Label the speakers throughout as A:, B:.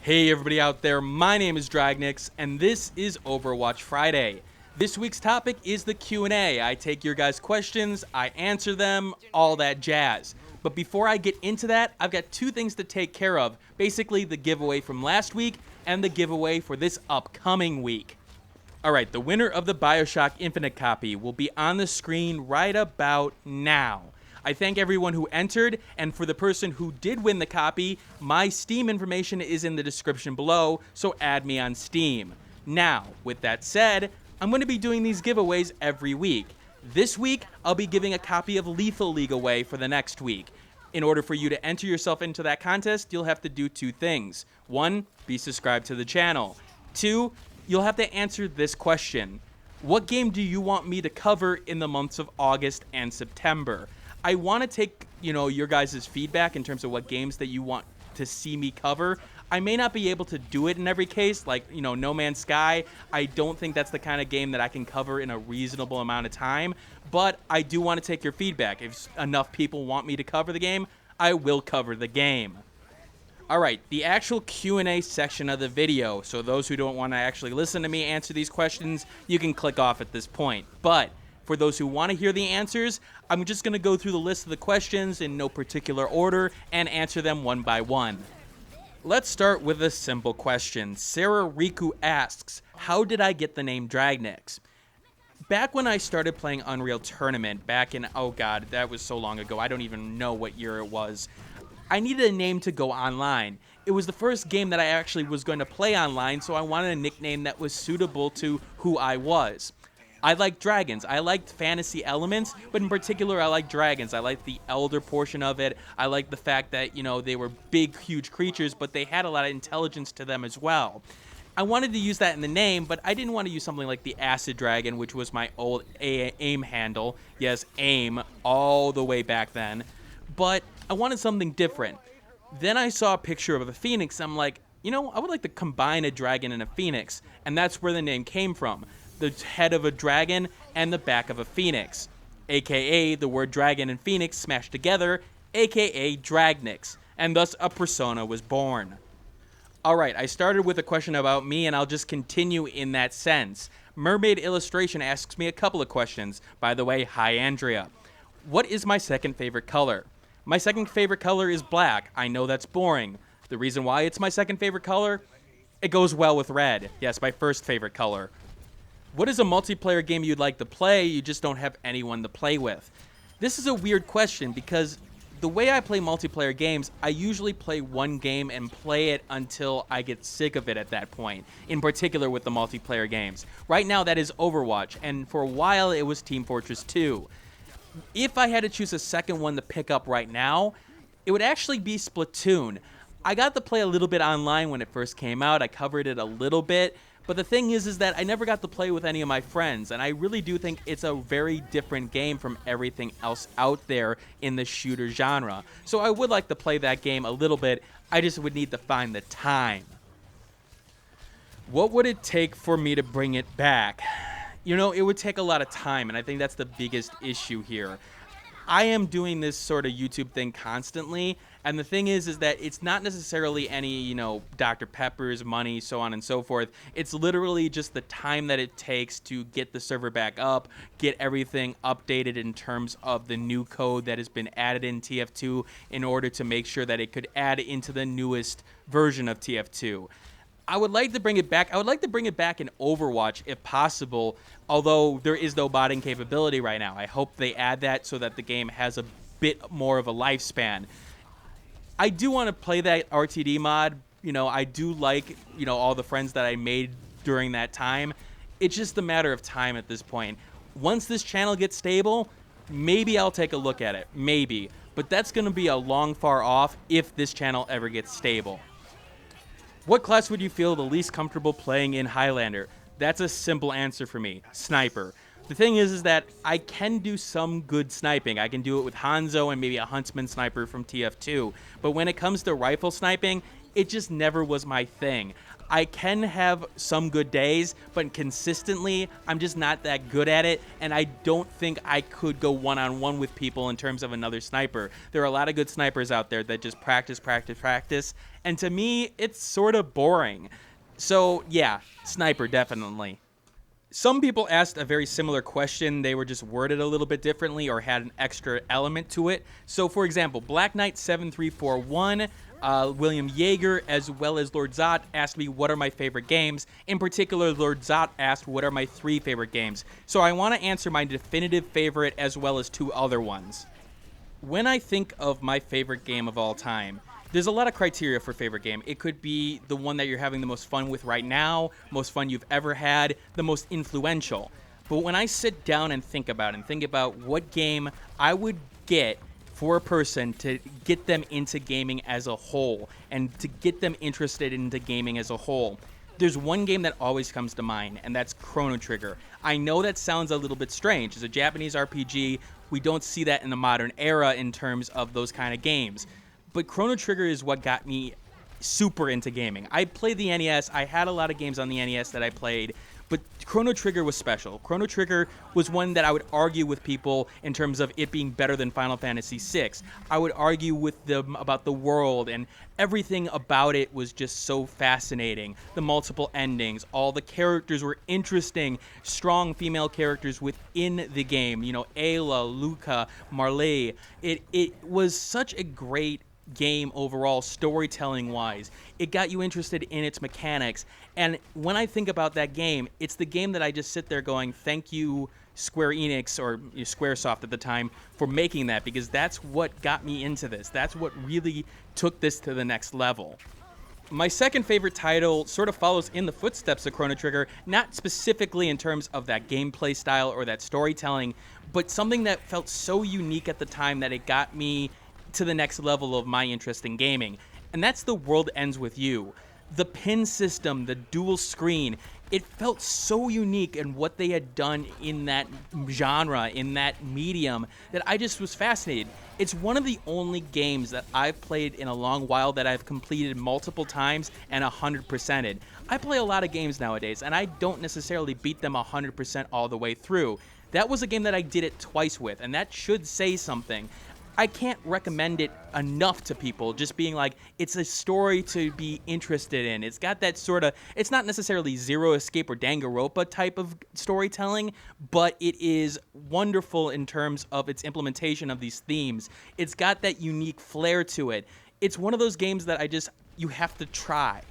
A: Hey everybody out there, my name is Dragnix, and this is Overwatch Friday. This week's topic is the Q&A. I take your guys' questions, I answer them, all that jazz. But before I get into that, I've got two things to take care of. Basically, the giveaway from last week and the giveaway for this upcoming week. Alright, the winner of the Bioshock Infinite copy will be on the screen right about now. I thank everyone who entered, and for the person who did win the copy, my Steam information is in the description below, so add me on Steam. Now, with that said, I'm going to be doing these giveaways every week. This week, I'll be giving a copy of Lethal League away for the next week. In order for you to enter yourself into that contest, you'll have to do two things. 1, be subscribed to the channel. 2, you'll have to answer this question. What game do you want me to cover in the months of August and September? I want to take, your guys' feedback in terms of what games that you want to see me cover. I may not be able to do it in every case, like, No Man's Sky. I don't think that's the kind of game that I can cover in a reasonable amount of time, but I do want to take your feedback. If enough people want me to cover the game, I will cover the game. Alright, the actual Q&A section of the video, so those who don't want to actually listen to me answer these questions, you can click off at this point. But for those who want to hear the answers, I'm just going to go through the list of the questions in no particular order and answer them one by one. Let's start with a simple question. Sarah Riku asks, how did I get the name Dragnix? Back when I started playing Unreal Tournament, back in, oh god, that was so long ago, I don't even know what year it was, I needed a name to go online. It was the first game that I actually was going to play online, so I wanted a nickname that was suitable to who I was. I like dragons. I liked fantasy elements, but in particular, I like dragons. I like the elder portion of it. I like the fact that, they were big, huge creatures, but they had a lot of intelligence to them as well. I wanted to use that in the name, but I didn't want to use something like the Acid Dragon, which was my old AIM handle. Yes, AIM, all the way back then. But I wanted something different. Then I saw a picture of a phoenix. I'm like, I would like to combine a dragon and a phoenix, and that's where the name came from. The head of a dragon and the back of a phoenix, aka the word dragon and phoenix smashed together, aka Dragnix, and thus a persona was born. Alright, I started with a question about me, and I'll just continue in that sense. Mermaid Illustration asks me a couple of questions. By the way, hi Andrea. What is my second favorite color? My second favorite color is black. I know that's boring. The reason why it's my second favorite color? It goes well with red. Yes, my first favorite color. What is a multiplayer game you'd like to play, you just don't have anyone to play with? This is a weird question because the way I play multiplayer games, I usually play one game and play it until I get sick of it at that point, in particular with the multiplayer games. Right now that is Overwatch, and for a while it was Team Fortress 2. If I had to choose a second one to pick up right now, it would actually be Splatoon. I got to play a little bit online when it first came out, I covered it a little bit, but the thing is that I never got to play with any of my friends, and I really do think it's a very different game from everything else out there in the shooter genre. So I would like to play that game a little bit, I just would need to find the time. What would it take for me to bring it back? It would take a lot of time, and I think that's the biggest issue here. I am doing this sort of YouTube thing constantly, and the thing is that it's not necessarily any, Dr. Pepper's money, so on and so forth. It's literally just the time that it takes to get the server back up, get everything updated in terms of the new code that has been added in TF2 in order to make sure that it could add into the newest version of TF2. I would like to bring it back. I would like to bring it back in Overwatch if possible, although there is no botting capability right now. I hope they add that so that the game has a bit more of a lifespan. I do want to play that RTD mod. I do like, all the friends that I made during that time. It's just a matter of time at this point. Once this channel gets stable, maybe I'll take a look at it. Maybe. But that's going to be a long far off if this channel ever gets stable. What class would you feel the least comfortable playing in Highlander? That's a simple answer for me. Sniper. The thing is that I can do some good sniping. I can do it with Hanzo and maybe a Huntsman sniper from TF2. But when it comes to rifle sniping, it just never was my thing. I can have some good days, but consistently, I'm just not that good at it, and I don't think I could go one-on-one with people in terms of another sniper. There are a lot of good snipers out there that just practice, And to me, it's sort of boring. So yeah, Sniper, definitely. Some people asked a very similar question. They were just worded a little bit differently or had an extra element to it. So, for example, Black Knight 7341, William Yeager, as well as Lord Zot asked me what are my favorite games. In particular, Lord Zot asked what are my 3 favorite games. So I want to answer my definitive favorite as well as 2 other ones. When I think of my favorite game of all time, there's a lot of criteria for favorite game. It could be the one that you're having the most fun with right now, most fun you've ever had, the most influential. But when I sit down and think about what game I would get for a person to get them into gaming as a whole and to get them interested into gaming as a whole, there's one game that always comes to mind, and that's Chrono Trigger. I know that sounds a little bit strange. It's a Japanese RPG. We don't see that in the modern era in terms of those kind of games. But Chrono Trigger is what got me super into gaming. I played the NES. I had a lot of games on the NES that I played, but Chrono Trigger was special. Chrono Trigger was one that I would argue with people in terms of it being better than Final Fantasy VI. I would argue with them about the world, and everything about it was just so fascinating. The multiple endings, all the characters were interesting, strong female characters within the game. You know, Ayla, Luca, Marley. It was such a great game overall, storytelling wise. It got you interested in its mechanics, and when I think about that game, it's the game that I just sit there going, thank you Square Enix, or Squaresoft at the time, for making that, because that's what got me into this. That's what really took this to the next level. My second favorite title sort of follows in the footsteps of Chrono Trigger, not specifically in terms of that gameplay style or that storytelling, but something that felt so unique at the time that it got me to the next level of my interest in gaming. And that's The World Ends With You. The pin system, the dual screen, it felt so unique in what they had done in that genre, in that medium, that I just was fascinated. It's one of the only games that I've played in a long while that I've completed multiple times and 100%ed. I play a lot of games nowadays, and I don't necessarily beat them 100% all the way through. That was a game that I did it twice with, and that should say something. I can't recommend it enough to people, just being like, it's a story to be interested in. It's got that sort of, it's not necessarily Zero Escape or Danganronpa type of storytelling, but it is wonderful in terms of its implementation of these themes. It's got that unique flair to it. It's one of those games that you have to try.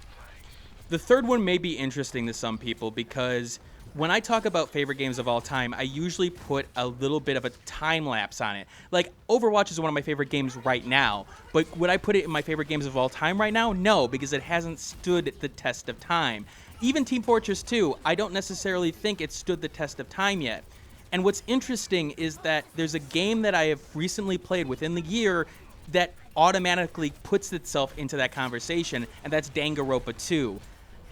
A: The third one may be interesting to some people because when I talk about favorite games of all time, I usually put a little bit of a time lapse on it. Like, Overwatch is one of my favorite games right now, but would I put it in my favorite games of all time right now? No, because it hasn't stood the test of time. Even Team Fortress 2, I don't necessarily think it stood the test of time yet. And what's interesting is that there's a game that I have recently played within the year that automatically puts itself into that conversation, and that's Danganronpa 2.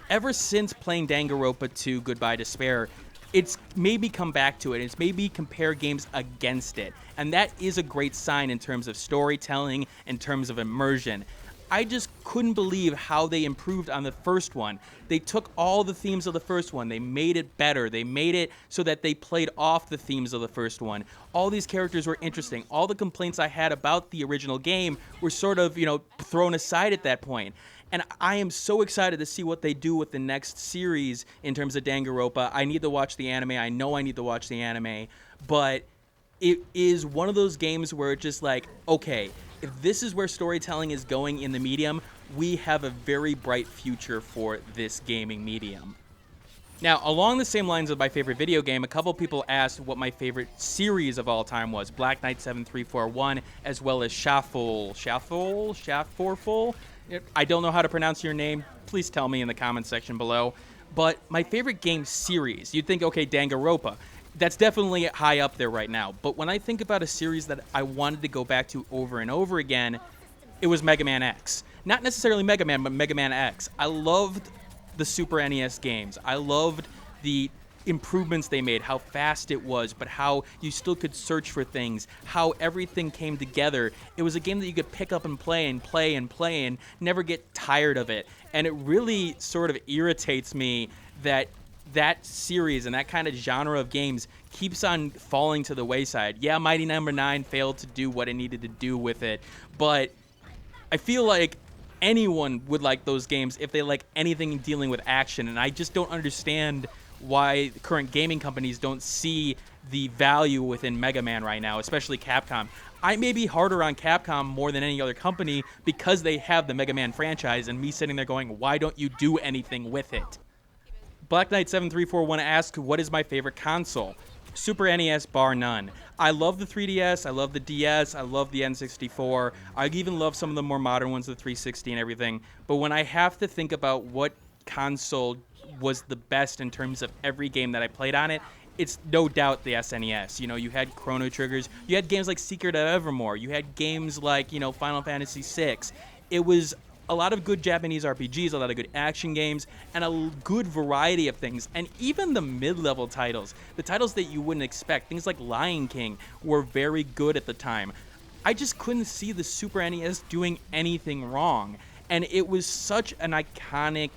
A: Ever since playing Danganronpa 2 Goodbye Despair, it's made me come back to it. It's made me compare games against it. And that is a great sign in terms of storytelling, in terms of immersion. I just couldn't believe how they improved on the first one. They took all the themes of the first one. They made it better. They made it so that they played off the themes of the first one. All these characters were interesting. All the complaints I had about the original game were sort of, thrown aside at that point. And I am so excited to see what they do with the next series in terms of Danganronpa. I need to watch the anime. I know I need to watch the anime. But it is one of those games where it's just like, okay, if this is where storytelling is going in the medium, we have a very bright future for this gaming medium. Now, along the same lines of my favorite video game, a couple people asked what my favorite series of all time was. Black Knight 7341, as well as Shaful. I don't know how to pronounce your name. Please tell me in the comments section below. But my favorite game series, you'd think, okay, Danganronpa. That's definitely high up there right now. But when I think about a series that I wanted to go back to over and over again, it was Mega Man X. Not necessarily Mega Man, but Mega Man X. I loved the Super NES games. I loved the improvements they made, how fast it was, but how you still could search for things, how everything came together. It was a game that you could pick up and play and play and play and never get tired of it. And it really sort of irritates me that that series and that kind of genre of games keeps on falling to the wayside. Yeah, Mighty No. 9 failed to do what it needed to do with it, but I feel like anyone would like those games if they like anything dealing with action, and I just don't understand why current gaming companies don't see the value within Mega Man right now, especially Capcom. I may be harder on Capcom more than any other company because they have the Mega Man franchise, and me sitting there going, why don't you do anything with it? Black Knight 7341 asks, what is my favorite console? Super NES bar none. I love the 3DS, I love the DS, I love the N64, I even love some of the more modern ones, the 360 and everything, but when I have to think about what console was the best in terms of every game that I played on it, it's no doubt the SNES. You know, you had Chrono Triggers, you had games like Secret of Evermore, you had games like, you know, Final Fantasy VI. It was a lot of good Japanese RPGs, a lot of good action games, and a good variety of things. And even the mid-level titles, the titles that you wouldn't expect, things like Lion King, were very good at the time. I just couldn't see the Super NES doing anything wrong. And it was such an iconic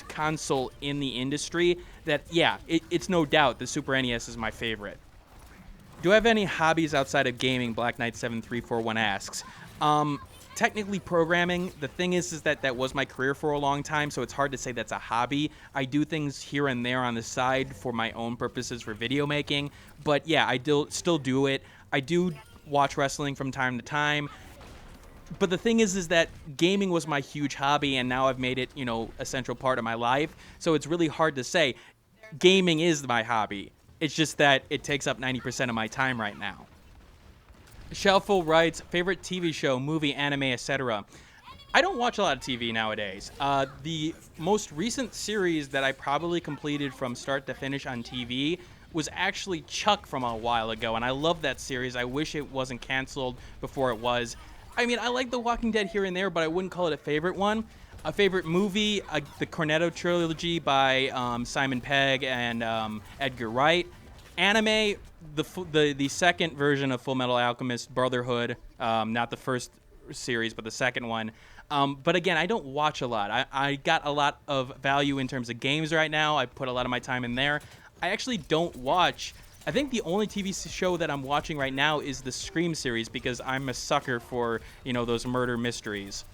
A: console in the industry that, yeah, it's no doubt the Super NES is my favorite. Do I have any hobbies outside of gaming? Black Knight 7341 asks. Technically programming. The thing is that that was my career for a long time, so it's hard to say that's a hobby. I do things here and there on the side for my own purposes for video making, but yeah, I still do it. I do watch wrestling from time to time. But the thing is that gaming was my huge hobby, and now I've made it, you know, a central part of my life. So it's really hard to say gaming is my hobby. It's just that it takes up 90% of my time right now. Shelful writes, favorite TV show, movie, anime, etc. I don't watch a lot of TV nowadays. The most recent series that I probably completed from start to finish on TV was actually Chuck from a while ago, and I love that series. I wish it wasn't canceled before it was. I mean, I like The Walking Dead here and there, but I wouldn't call it a favorite one. A favorite movie, the Cornetto trilogy by Simon Pegg and Edgar Wright. Anime, the second version of Full Metal Alchemist Brotherhood, not the first series, but the second one. But again, I don't watch a lot. I got a lot of value in terms of games right now. I put a lot of my time in there. I actually don't watch. I think the only TV show that I'm watching right now is the Scream series because I'm a sucker for, you know, those murder mysteries.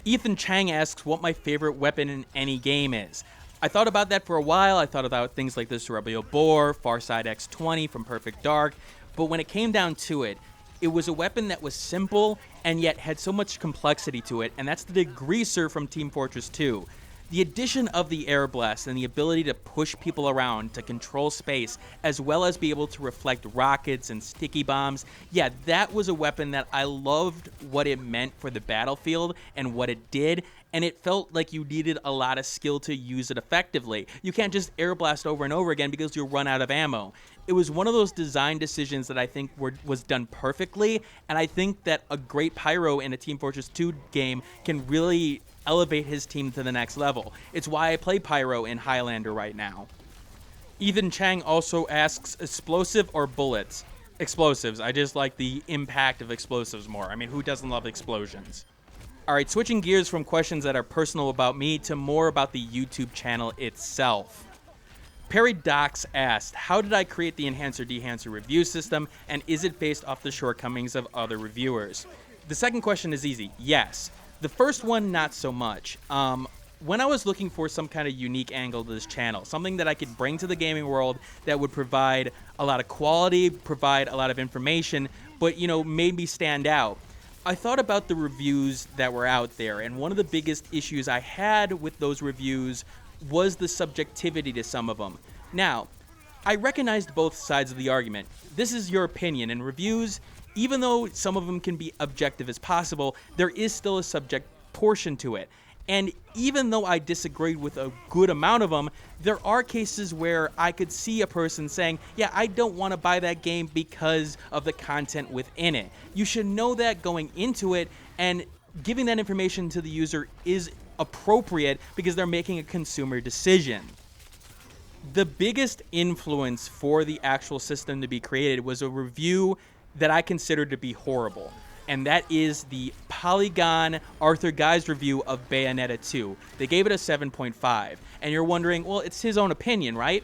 A: Ethan Chang asks what my favorite weapon in any game is. I thought about that for a while. I thought about things like the Cerebral Bore, Farside X20 from Perfect Dark, but when it came down to it, it was a weapon that was simple and yet had so much complexity to it, and that's the Degreaser from Team Fortress 2. The addition of the Air Blast and the ability to push people around, to control space, as well as be able to reflect rockets and sticky bombs, yeah, that was a weapon that I loved what it meant for the battlefield and what it did, and it felt like you needed a lot of skill to use it effectively. You can't just Air Blast over and over again because you'll run out of ammo. It was one of those design decisions that I think was done perfectly, and I think that a great Pyro in a Team Fortress 2 game can really elevate his team to the next level. It's why I play Pyro in Highlander right now. Ethan Chang also asks, explosive or bullets? Explosives. I just like the impact of explosives more. I mean, who doesn't love explosions? All right, switching gears from questions that are personal about me to more about the YouTube channel itself. Perry Docs asked, how did I create the enhancer-dehancer review system, and is it based off the shortcomings of other reviewers? The second question is easy. Yes. The first one, not so much. When I was looking for some kind of unique angle to this channel, something that I could bring to the gaming world that would provide a lot of quality, provide a lot of information, but, you know, made me stand out, I thought about the reviews that were out there, and one of the biggest issues I had with those reviews was the subjectivity to some of them. Now, I recognized both sides of the argument. This is your opinion, and reviews, even though some of them can be objective as possible, there is still a subject portion to it. And even though I disagreed with a good amount of them, there are cases where I could see a person saying, yeah, I don't want to buy that game because of the content within it. You should know that going into it, and giving that information to the user is appropriate because they're making a consumer decision. The biggest influence for the actual system to be created was a review that I considered to be horrible, and that is the Polygon Arthur Guy's review of Bayonetta 2. They gave it a 7.5, and you're wondering, well, it's his own opinion, right?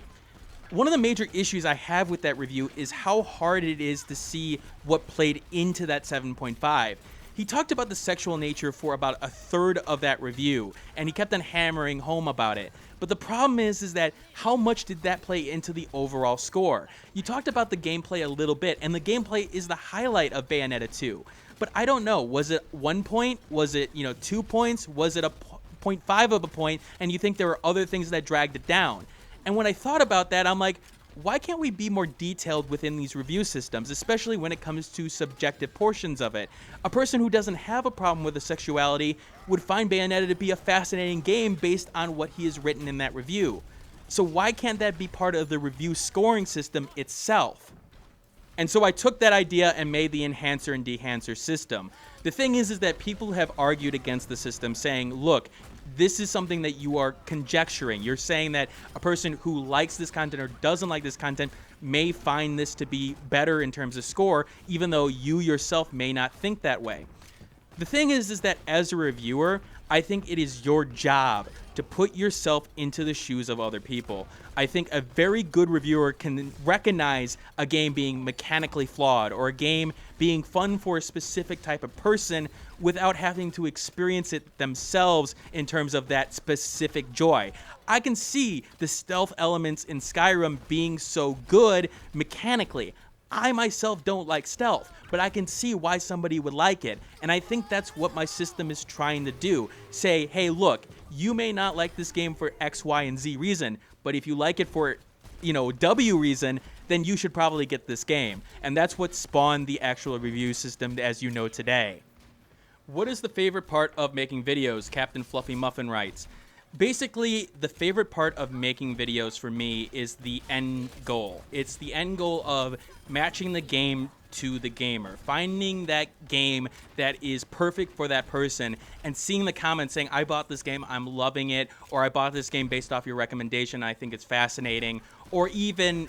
A: One of the major issues I have with that review is how hard it is to see what played into that 7.5. He talked about the sexual nature for about a third of that review, and he kept on hammering home about it. But the problem is that how much did that play into the overall score? You talked about the gameplay a little bit, and the gameplay is the highlight of Bayonetta 2. But I don't know, was it 1 point? Was it, 2 points? Was it a 0.5 of a point? And you think there were other things that dragged it down? And when I thought about that, I'm like, why can't we be more detailed within these review systems, especially when it comes to subjective portions of it? A person who doesn't have a problem with the sexuality would find Bayonetta to be a fascinating game based on what he has written in that review. So why can't that be part of the review scoring system itself? And so I took that idea and made the enhancer and dehancer system. The thing is that people have argued against the system, saying, look, this is something that you are conjecturing. You're saying that a person who likes this content or doesn't like this content may find this to be better in terms of score, even though you yourself may not think that way. The thing is that as a reviewer, I think it is your job to put yourself into the shoes of other people. I think a very good reviewer can recognize a game being mechanically flawed or a game being fun for a specific type of person without having to experience it themselves in terms of that specific joy. I can see the stealth elements in Skyrim being so good mechanically. I myself don't like stealth, but I can see why somebody would like it. And I think that's what my system is trying to do. Say, hey, look, you may not like this game for X, Y, and Z reason, but if you like it for, W reason, then you should probably get this game. And that's what spawned the actual review system as you know today. What is the favorite part of making videos? Captain Fluffy Muffin writes. Basically, the favorite part of making videos for me is the end goal. It's the end goal of matching the game to the gamer, finding that game that is perfect for that person and seeing the comments saying, I bought this game, I'm loving it, or I bought this game based off your recommendation, I think it's fascinating, or even,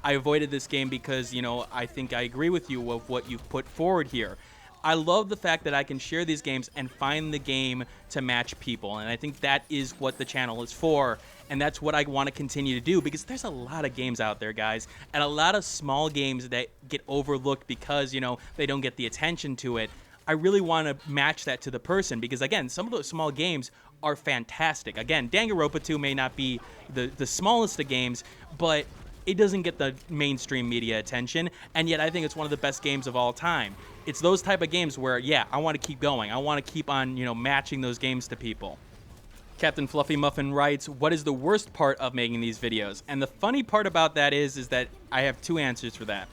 A: I avoided this game because, I think I agree with you with what you've put forward here. I love the fact that I can share these games and find the game to match people, and I think that is what the channel is for, and that's what I want to continue to do, because there's a lot of games out there, guys, and a lot of small games that get overlooked because, they don't get the attention to it. I really want to match that to the person, because, again, some of those small games are fantastic. Again, Danganronpa 2 may not be the smallest of games, but it doesn't get the mainstream media attention, and yet I think it's one of the best games of all time. It's those type of games where, yeah, I want to keep going. I want to keep on, matching those games to people. Captain Fluffy Muffin writes, what is the worst part of making these videos? And the funny part about that is that I have two answers for that.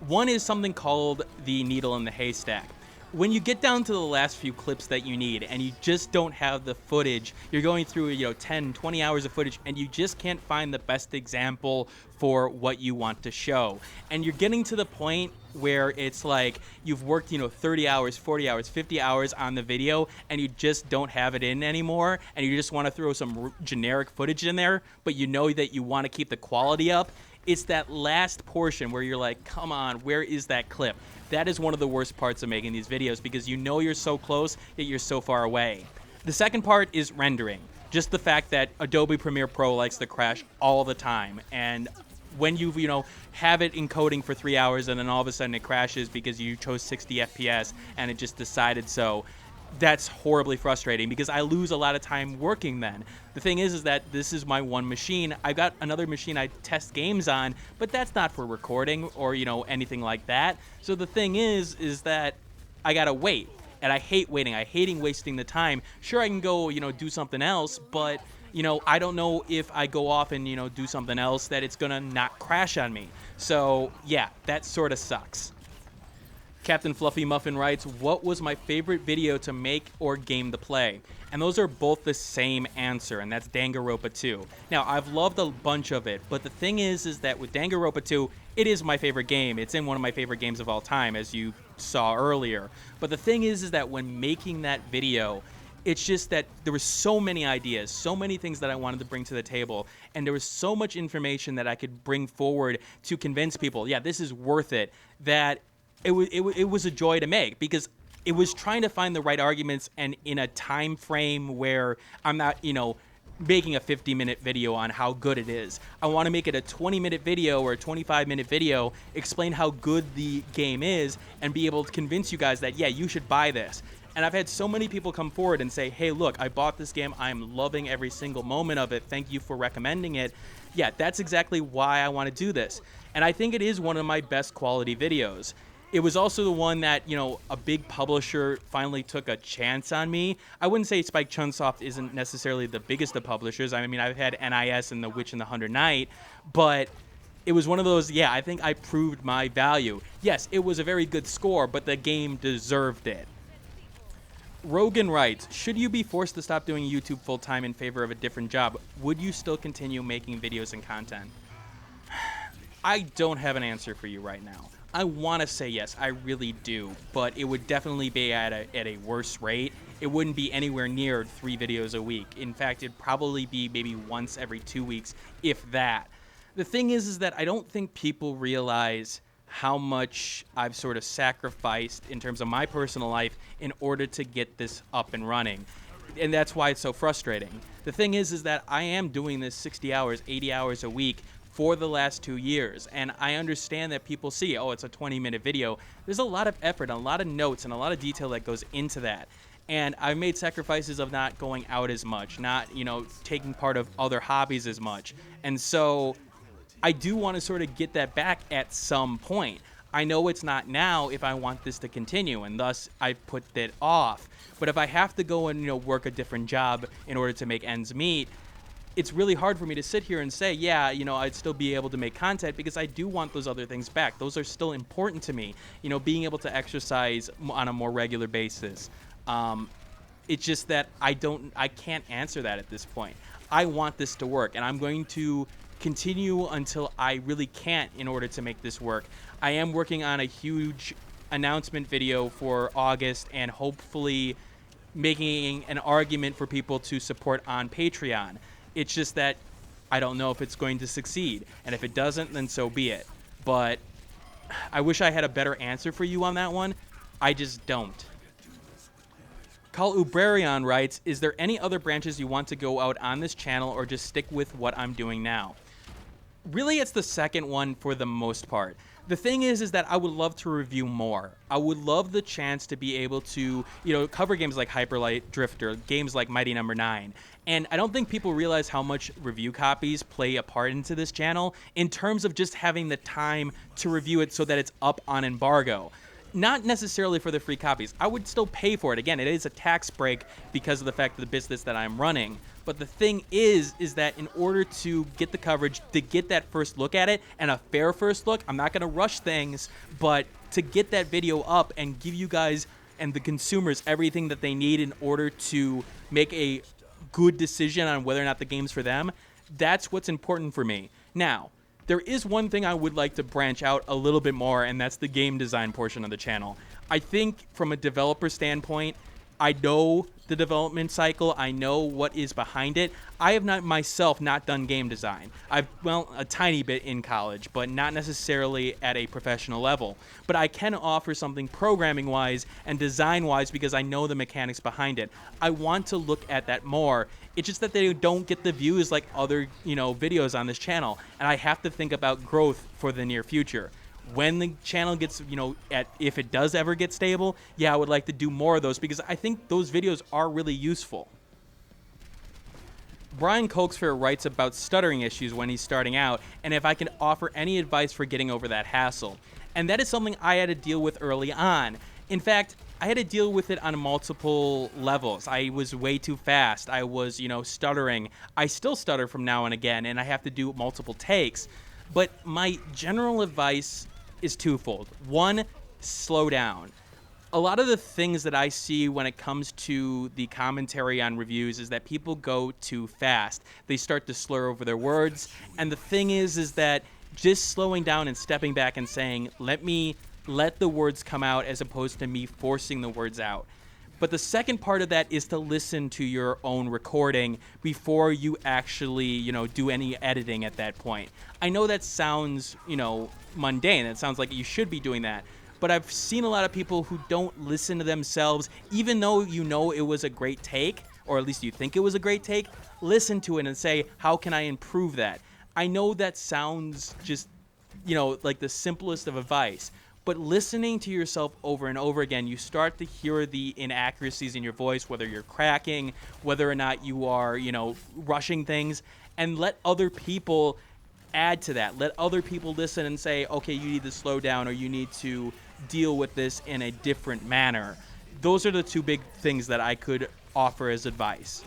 A: One is something called the needle in the haystack. When you get down to the last few clips that you need and you just don't have the footage, you're going through 10, 20 hours of footage and you just can't find the best example for what you want to show. And you're getting to the point where it's like you've worked 30 hours, 40 hours, 50 hours on the video and you just don't have it in anymore and you just want to throw some generic footage in there, but you know that you want to keep the quality up. It's that last portion where you're like, come on, where is that clip? That is one of the worst parts of making these videos because you're so close, yet you're so far away. The second part is rendering. Just the fact that Adobe Premiere Pro likes to crash all the time. And when you have it encoding for 3 hours and then all of a sudden it crashes because you chose 60 FPS and it just decided so, that's horribly frustrating because I lose a lot of time working then. The thing is that this is my one machine. I've got another machine I test games on, but that's not for recording or, anything like that. So the thing is that I gotta wait. And I hate waiting. I hate wasting the time. Sure, I can go, do something else, but, I don't know if I go off and, do something else that it's gonna not crash on me. So, yeah, that sort of sucks. Captain Fluffy Muffin writes, what was my favorite video to make or game to play? And those are both the same answer, and that's Danganronpa 2. Now, I've loved a bunch of it, but the thing is that with Danganronpa 2, it is my favorite game. It's in one of my favorite games of all time, as you saw earlier. But the thing is that when making that video, it's just that there were so many ideas, so many things that I wanted to bring to the table, and there was so much information that I could bring forward to convince people, yeah, this is worth it, that it was a joy to make because it was trying to find the right arguments and in a time frame where I'm not, making a 50-minute video on how good it is. I want to make it a 20-minute video or a 25-minute video, explain how good the game is, and be able to convince you guys that, yeah, you should buy this. And I've had so many people come forward and say, hey, look, I bought this game. I'm loving every single moment of it. Thank you for recommending it. Yeah, that's exactly why I want to do this. And I think it is one of my best quality videos. It was also the one that, you know, a big publisher finally took a chance on me. I wouldn't say Spike Chunsoft isn't necessarily the biggest of publishers. I mean, I've had NIS and The Witch and the 100 Knight, but it was one of those, yeah, I think I proved my value. Yes, it was a very good score, but the game deserved it. Rogan writes, should you be forced to stop doing YouTube full-time in favor of a different job, would you still continue making videos and content? I don't have an answer for you right now. I want to say yes, I really do, but it would definitely be at a worse rate. It wouldn't be anywhere near 3 videos a week. In fact, it'd probably be maybe once every 2 weeks, if that. The thing is that I don't think people realize how much I've sort of sacrificed in terms of my personal life in order to get this up and running. And that's why it's so frustrating. The thing is that I am doing this 60 hours, 80 hours a week for the last 2 years. And I understand that people see, oh, it's a 20-minute video. There's a lot of effort, a lot of notes, and a lot of detail that goes into that. And I've made sacrifices of not going out as much, not, you know, taking part of other hobbies as much. And so I do want to sort of get that back at some point. I know it's not now if I want this to continue, and thus I've put that off. But if I have to go and, you know, work a different job in order to make ends meet, it's really hard for me to sit here and say, yeah, you know, I'd still be able to make content, because I do want those other things back. Those are still important to me. You know, being able to exercise on a more regular basis. It's just that I can't answer that at this point. I want this to work, and I'm going to continue until I really can't in order to make this work. I am working on a huge announcement video for August, and hopefully making an argument for people to support on Patreon. It's just that I don't know if it's going to succeed, and if it doesn't, then so be it. But I wish I had a better answer for you on that one. I just don't. Call Ubrarion writes, is there any other branches you want to go out on this channel, or just stick with what I'm doing now? Really, it's the second one for the most part. The thing is that I would love to review more. I would love the chance to be able to, you know, cover games like Hyper Light Drifter, games like Mighty No. 9. And I don't think people realize how much review copies play a part into this channel in terms of just having the time to review it so that it's up on embargo. Not necessarily for the free copies. I would still pay for it. Again, it is a tax break because of the fact of the business that I'm running. But the thing is that in order to get the coverage, to get that first look at it, and a fair first look, I'm not going to rush things, but to get that video up and give you guys and the consumers everything that they need in order to make a good decision on whether or not the game's for them, that's what's important for me. Now, there is one thing I would like to branch out a little bit more, and that's the game design portion of the channel. I think from a developer standpoint, I know the development cycle. I know what is behind it. I have not done game design. Well, a tiny bit in college, but not necessarily at a professional level. But I can offer something programming-wise and design-wise because I know the mechanics behind it. I want to look at that more. It's just that they don't get the views like other, you know, videos on this channel, and I have to think about growth for the near future. When the channel gets, you know, if it does ever get stable, yeah, I would like to do more of those because I think those videos are really useful. Brian Cokesfair writes about stuttering issues when he's starting out, and if I can offer any advice for getting over that hassle. And that is something I had to deal with early on. In fact, I had to deal with it on multiple levels. I was way too fast. I was, you know, stuttering. I still stutter from now and again, and I have to do multiple takes. But my general advice is twofold. One, slow down. A lot of the things that I see when it comes to the commentary on reviews is that people go too fast. They start to slur over their words. And the thing is that just slowing down and stepping back and saying, let the words come out as opposed to me forcing the words out. But the second part of that is to listen to your own recording before you actually, you know, do any editing at that point. I know that sounds, you know, mundane. It sounds like you should be doing that. But I've seen a lot of people who don't listen to themselves, even though you know it was a great take. or at least you think it was a great take, listen to it and say, how can I improve that? I know that sounds just, like the simplest of advice, but listening to yourself over and over again, you start to hear the inaccuracies in your voice, whether you're cracking, whether or not you are, rushing things, and let other people add to that. Let other people listen and say, okay, you need to slow down, or you need to deal with this in a different manner. Those are the two big things that I could offer as advice.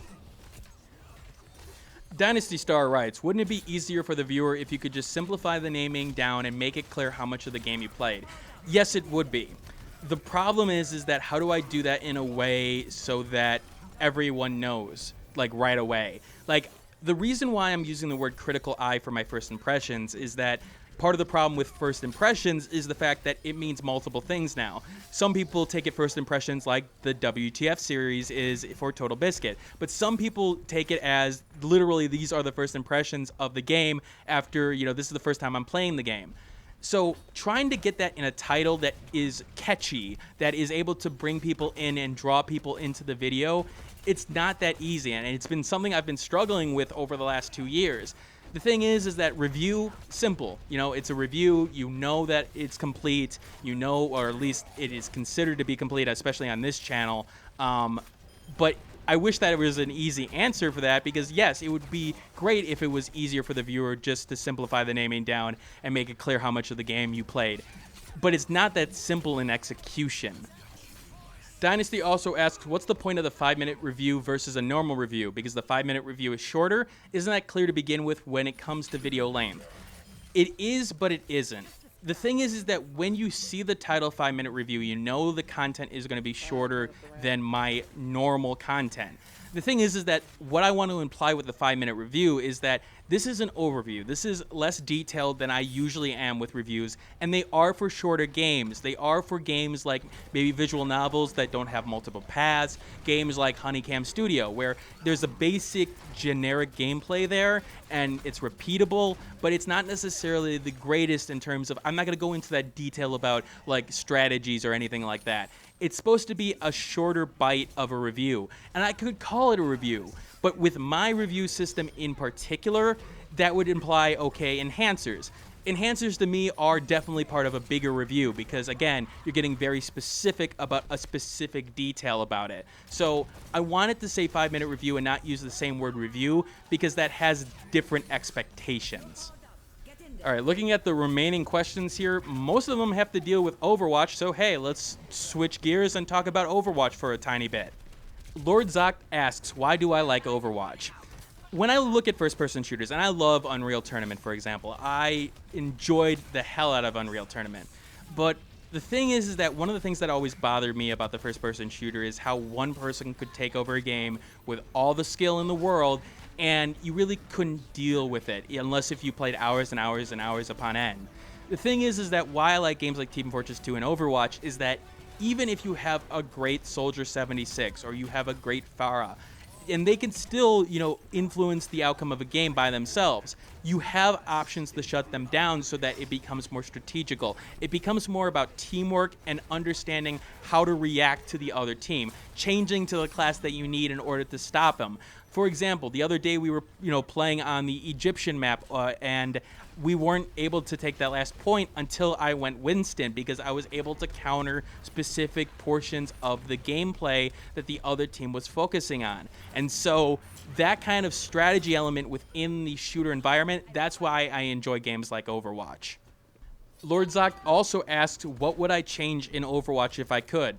A: Dynasty Star writes, wouldn't it be easier for the viewer if you could just simplify the naming down and make it clear how much of the game you played? Yes, it would be. The problem is that how do I do that in a way so that everyone knows, like, right away? Like, the reason why I'm using the word critical eye for my first impressions is that part of the problem with first impressions is the fact that it means multiple things now. Some people take it first impressions like the WTF series is for Total Biscuit, but some people take it as literally these are the first impressions of the game after, this is the first time I'm playing the game. So trying to get that in a title that is catchy, that is able to bring people in and draw people into the video, it's not that easy, and it's been something I've been struggling with over the last 2 years. The thing is that review, simple. It's a review. You know that it's complete. Or at least it is considered to be complete, especially on this channel. But I wish that it was an easy answer for that, because yes, it would be great if it was easier for the viewer just to simplify the naming down and make it clear how much of the game you played. But it's not that simple in execution. Dynasty also asks, what's the point of the 5-minute review versus a normal review? Because the 5-minute review is shorter. Isn't that clear to begin with when it comes to video length? It is, but it isn't. The thing is that when you see the title 5-minute review, you know the content is going to be shorter than my normal content. The thing is that what I want to imply with the 5-minute review is that this is an overview. This is less detailed than I usually am with reviews, and they are for shorter games. They are for games like maybe visual novels that don't have multiple paths, games like Honeycam Studio, where there's a basic generic gameplay there, and it's repeatable, but it's not necessarily the greatest in terms of, I'm not going to go into that detail about like strategies or anything like that. It's supposed to be a shorter bite of a review, and I could call it a review, but with my review system in particular, that would imply, okay, enhancers. Enhancers to me are definitely part of a bigger review because, again, you're getting very specific about a specific detail about it. So I wanted to say 5-minute review and not use the same word review because that has different expectations. All right, looking at the remaining questions here, most of them have to deal with Overwatch, so hey, let's switch gears and talk about Overwatch for a tiny bit. Lord Zoc asks, why do I like Overwatch? When I look at first-person shooters, and I love Unreal Tournament, for example, I enjoyed the hell out of Unreal Tournament. But the thing is that one of the things that always bothered me about the first-person shooter is how one person could take over a game with all the skill in the world, and you really couldn't deal with it unless if you played hours and hours and hours upon end. The thing is that why I like games like Team Fortress 2 and Overwatch is that even if you have a great Soldier 76 or you have a great Pharah, and they can still, influence the outcome of a game by themselves, you have options to shut them down so that it becomes more strategical. It becomes more about teamwork and understanding how to react to the other team, changing to the class that you need in order to stop them. For example, the other day we were, playing on the Egyptian map, and we weren't able to take that last point until I went Winston because I was able to counter specific portions of the gameplay that the other team was focusing on. And so that kind of strategy element within the shooter environment, that's why I enjoy games like Overwatch. Lord Zoc also asked, what would I change in Overwatch if I could?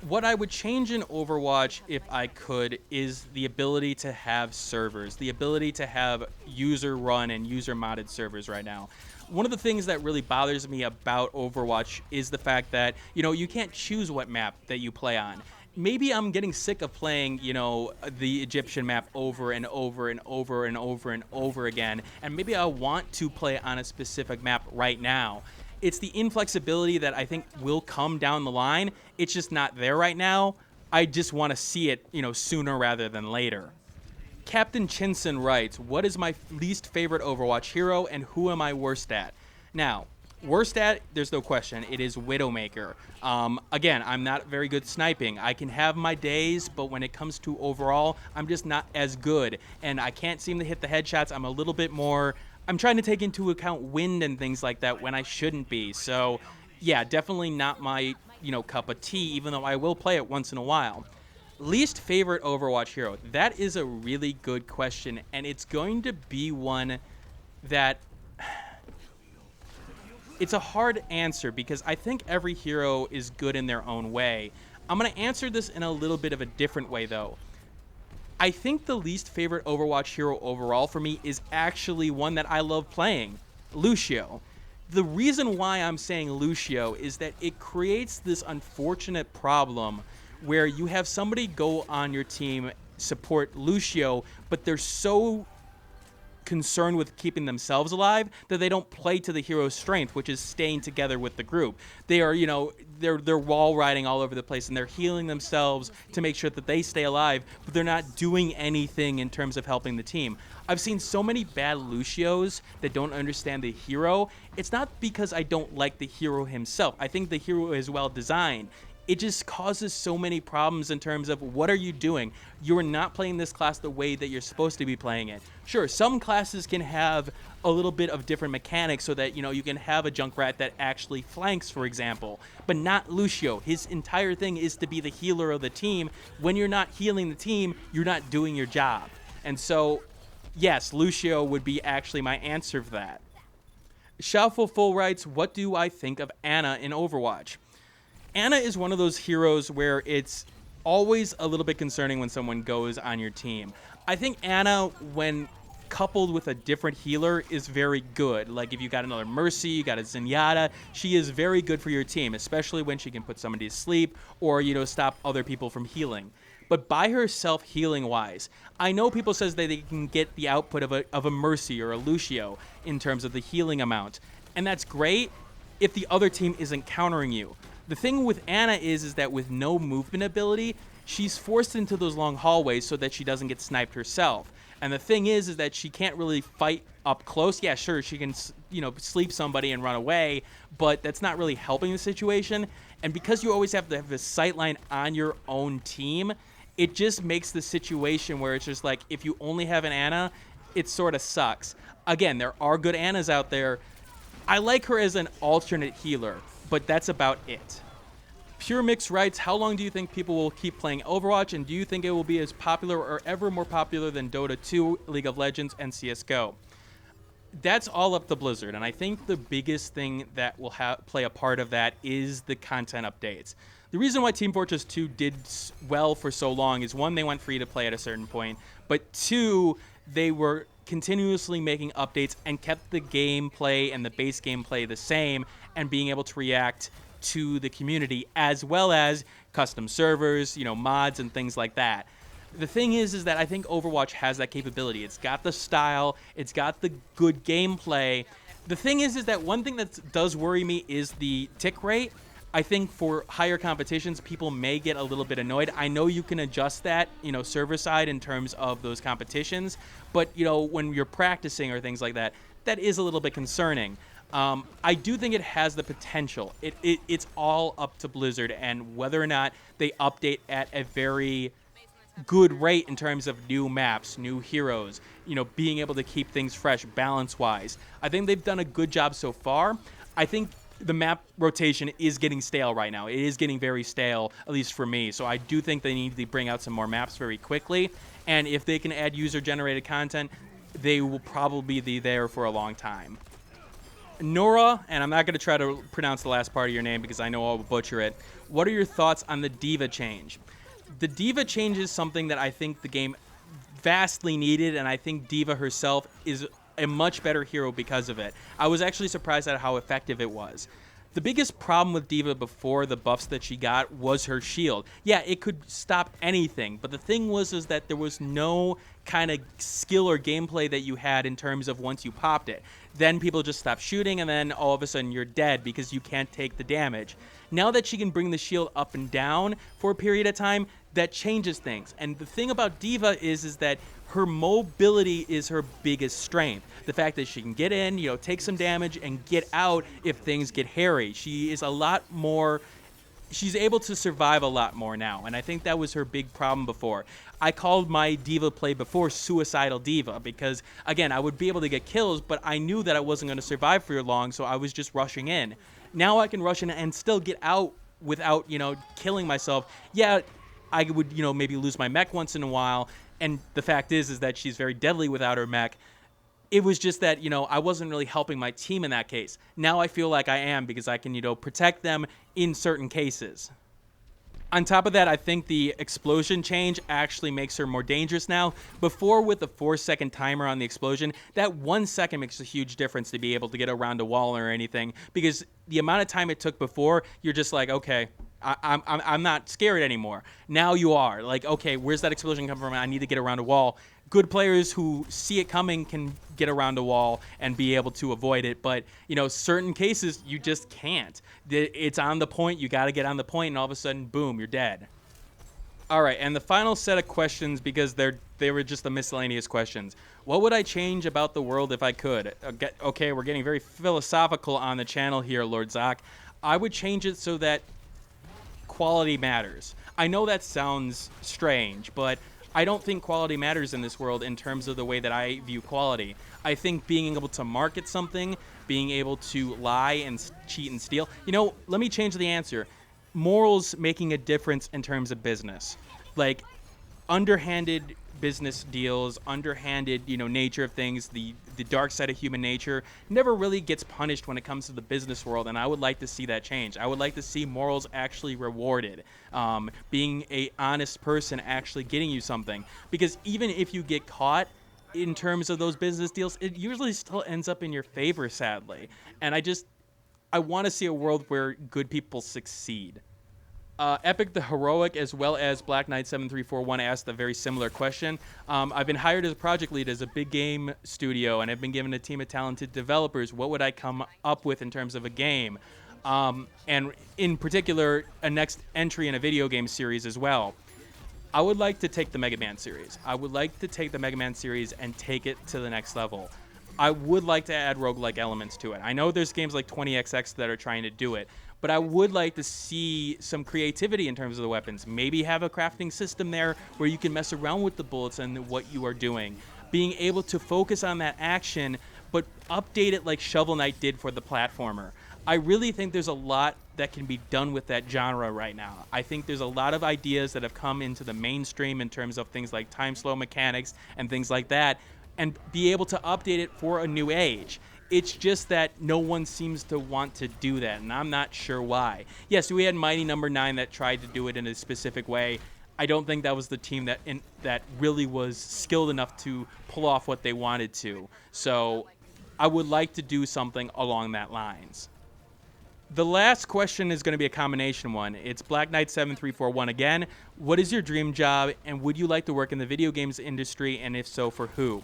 A: What I would change in Overwatch if I could is the ability to have servers, the ability to have user-run and user-modded servers right now. One of the things that really bothers me about Overwatch is the fact that, you can't choose what map that you play on. Maybe I'm getting sick of playing, the Egyptian map over and over and over and over and over again, and maybe I want to play on a specific map right now. It's the inflexibility that I think will come down the line. It's just not there right now. I just want to see it, sooner rather than later. Captain Chinson writes, what is my least favorite Overwatch hero and who am I worst at? Now, Worst at, there's no question, it is Widowmaker. Again, I'm not very good sniping. I can have my days, but when it comes to overall, I'm just not as good. And I can't seem to hit the headshots. I'm a little bit more, I'm trying to take into account wind and things like that when I shouldn't be. So yeah, definitely not my, cup of tea, even though I will play it once in a while. Least favorite Overwatch hero? That is a really good question, and it's going to be one that it's a hard answer because I think every hero is good in their own way. I'm going to answer this in a little bit of a different way, though. I think the least favorite Overwatch hero overall for me is actually one that I love playing, Lucio. The reason why I'm saying Lucio is that it creates this unfortunate problem where you have somebody go on your team, support Lucio, but they're so concerned with keeping themselves alive that they don't play to the hero's strength, which is staying together with the group. They are, they're wall riding all over the place and they're healing themselves to make sure that they stay alive, but they're not doing anything in terms of helping the team. I've seen so many bad Lucios that don't understand the hero. It's not because I don't like the hero himself. I think the hero is well designed. It just causes so many problems in terms of what are you doing? You're not playing this class the way that you're supposed to be playing it. Sure, some classes can have a little bit of different mechanics so that, you can have a Junkrat that actually flanks, for example, but not Lucio. His entire thing is to be the healer of the team. When you're not healing the team, you're not doing your job. And so, yes, Lucio would be actually my answer for that. Shuffle Full writes, what do I think of Ana in Overwatch? Ana is one of those heroes where it's always a little bit concerning when someone goes on your team. I think Ana, when coupled with a different healer, is very good. Like if you got another Mercy, you got a Zenyatta, she is very good for your team, especially when she can put somebody to sleep or, stop other people from healing. But by herself healing wise, I know people says that they can get the output of a Mercy or a Lucio in terms of the healing amount. And that's great if the other team isn't countering you. The thing with Ana is that with no movement ability, she's forced into those long hallways so that she doesn't get sniped herself. And the thing is that she can't really fight up close. Yeah, sure, she can, sleep somebody and run away, but that's not really helping the situation. And because you always have to have this sightline on your own team, it just makes the situation where it's just like, if you only have an Ana, it sort of sucks. Again, there are good Anas out there. I like her as an alternate healer, but that's about it. Pure Mix writes, how long do you think people will keep playing Overwatch, and do you think it will be as popular or ever more popular than Dota 2, League of Legends, and CSGO? That's all up to Blizzard, and I think the biggest thing that will play a part of that is the content updates. The reason why Team Fortress 2 did well for so long is, one, they went free to play at a certain point, but two, they were continuously making updates and kept the gameplay and the base gameplay the same and being able to react to the community, as well as custom servers, mods and things like that. The thing is that I think Overwatch has that capability. It's got the style, it's got the good gameplay. The thing is that one thing that does worry me is the tick rate. I think for higher competitions, people may get a little bit annoyed. I know you can adjust that, server side in terms of those competitions, but, when you're practicing or things like that, that is a little bit concerning. I do think it has the potential. It's all up to Blizzard and whether or not they update at a very good rate in terms of new maps, new heroes, being able to keep things fresh balance-wise. I think they've done a good job so far. I think the map rotation is getting stale right now. It is getting very stale, at least for me. So I do think they need to bring out some more maps very quickly. And if they can add user-generated content, they will probably be there for a long time. Nora, and I'm not going to try to pronounce the last part of your name because I know I'll butcher it. What are your thoughts on the D.Va change? The D.Va change is something that I think the game vastly needed, and I think D.Va herself is a much better hero because of it. I was actually surprised at how effective it was. The biggest problem with D.Va before the buffs that she got was her shield. Yeah, it could stop anything, but the thing was that there was no kind of skill or gameplay that you had in terms of once you popped it. Then people just stop shooting, and then all of a sudden you're dead because you can't take the damage. Now that she can bring the shield up and down for a period of time, that changes things. And the thing about D.Va is that her mobility is her biggest strength. The fact that she can get in, take some damage and get out if things get hairy. She is a lot more, she's able to survive a lot more now, and I think that was her big problem before. I called my D.Va play before suicidal D.Va because, again, I would be able to get kills, but I knew that I wasn't going to survive for long, so I was just rushing in. Now I can rush in and still get out without, killing myself. Yeah, I would, maybe lose my mech once in a while, and the fact is that she's very deadly without her mech. It was just that, I wasn't really helping my team in that case. Now I feel like I am because I can, protect them in certain cases. On top of that, I think the explosion change actually makes her more dangerous now. Before, with the 4-second timer on the explosion, that 1 second makes a huge difference to be able to get around a wall or anything, because the amount of time it took before, you're just like, okay, I'm not scared anymore. Now you are. Like, okay, where's that explosion come from? I need to get around a wall. Good players who see it coming can get around a wall and be able to avoid it, but certain cases you just can't. It's on the point, you got to get on the point, and all of a sudden, boom, you're dead. All right, and the final set of questions, because they were just the miscellaneous questions. What would I change about the world if I could? Okay, we're getting very philosophical on the channel here, Lord Zoc. I would change it so that quality matters. I know that sounds strange, but I don't think quality matters in this world in terms of the way that I view quality. I think being able to market something, being able to lie and cheat and steal. Let me change the answer. Morals making a difference in terms of business. Like, underhanded business deals, underhanded, nature of things, the dark side of human nature never really gets punished when it comes to the business world, and I would like to see that change. I would like to see morals actually rewarded, being a honest person actually getting you something, because even if you get caught in terms of those business deals, it usually still ends up in your favor, sadly, and I want to see a world where good people succeed. Epic the Heroic, as well as Black Knight 7341, asked a very similar question. I've been hired as a project lead as a big game studio, and I've been given a team of talented developers. What would I come up with in terms of a game? And in particular, a next entry in a video game series as well. I would like to take the Mega Man series. I would like to take the Mega Man series and take it to the next level. I would like to add roguelike elements to it. I know there's games like 20XX that are trying to do it, but I would like to see some creativity in terms of the weapons. Maybe have a crafting system there where you can mess around with the bullets and what you are doing. Being able to focus on that action, but update it like Shovel Knight did for the platformer. I really think there's a lot that can be done with that genre right now. I think there's a lot of ideas that have come into the mainstream in terms of things like time slow mechanics and things like that, and be able to update it for a new age. It's just that no one seems to want to do that, and I'm not sure why. Yes, we had Mighty Number 9 that tried to do it in a specific way. I don't think that was the team that really was skilled enough to pull off what they wanted to. So I would like to do something along that lines. The last question is going to be a combination one. It's Black Knight 7341 again. What is your dream job, and would you like to work in the video games industry, and if so, for who?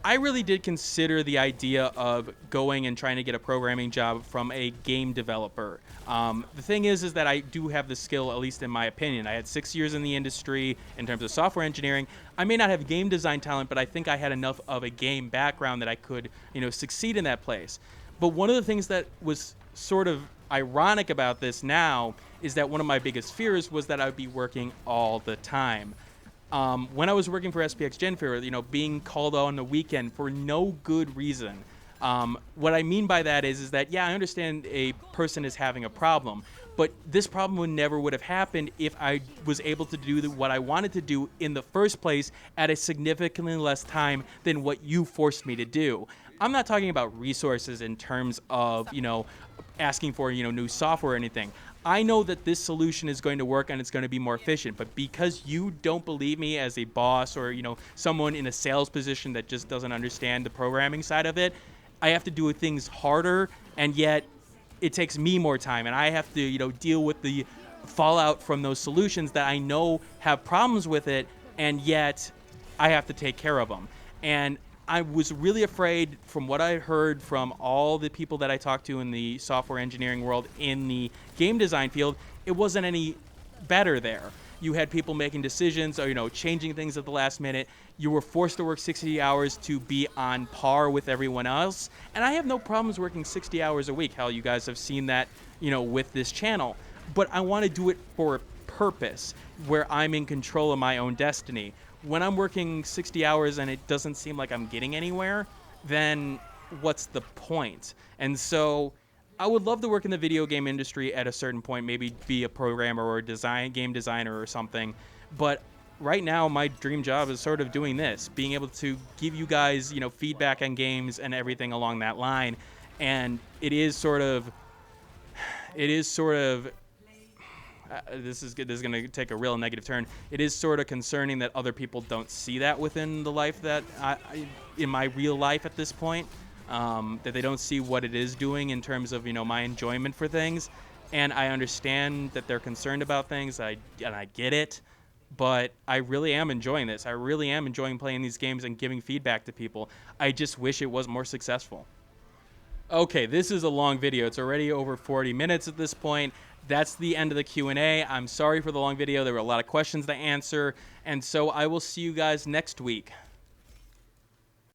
A: I really did consider the idea of going and trying to get a programming job from a game developer. The thing is that I do have the skill, at least in my opinion. I had 6 years in the industry in terms of software engineering. I may not have game design talent, but I think I had enough of a game background that I could, succeed in that place. But one of the things that was sort of ironic about this now is that one of my biggest fears was that I would be working all the time. When I was working for SPX Genfair, being called on the weekend for no good reason. What I mean by that is that, yeah, I understand a person is having a problem, but this problem would have happened if I was able to do what I wanted to do in the first place at a significantly less time than what you forced me to do. I'm not talking about resources in terms of, asking for, new software or anything. I know that this solution is going to work and it's going to be more efficient, but because you don't believe me as a boss or, someone in a sales position that just doesn't understand the programming side of it, I have to do things harder, and yet it takes me more time, and I have to, deal with the fallout from those solutions that I know have problems with it, and yet I have to take care of them. And I was really afraid, from what I heard from all the people that I talked to in the software engineering world, in the game design field, it wasn't any better there. You had people making decisions or, changing things at the last minute. You were forced to work 60 hours to be on par with everyone else. And I have no problems working 60 hours a week. Hell, you guys have seen that, with this channel. But I want to do it for a purpose where I'm in control of my own destiny. When I'm working 60 hours and it doesn't seem like I'm getting anywhere, then what's the point? And so I would love to work in the video game industry at a certain point, maybe be a programmer or a game designer or something. But right now, my dream job is sort of doing this, being able to give you guys, feedback on games and everything along that line. And it is sort of this is going to take a real negative turn. It is sort of concerning that other people don't see that within the life that in my real life at this point, that they don't see what it is doing in terms of, my enjoyment for things. And I understand that they're concerned about things, and I get it, but I really am enjoying this. I really am enjoying playing these games and giving feedback to people. I just wish it was more successful. Okay, this is a long video. It's already over 40 minutes at this point. That's the end of the Q&A. I'm sorry for the long video. There were a lot of questions to answer, and so I will see you guys next week.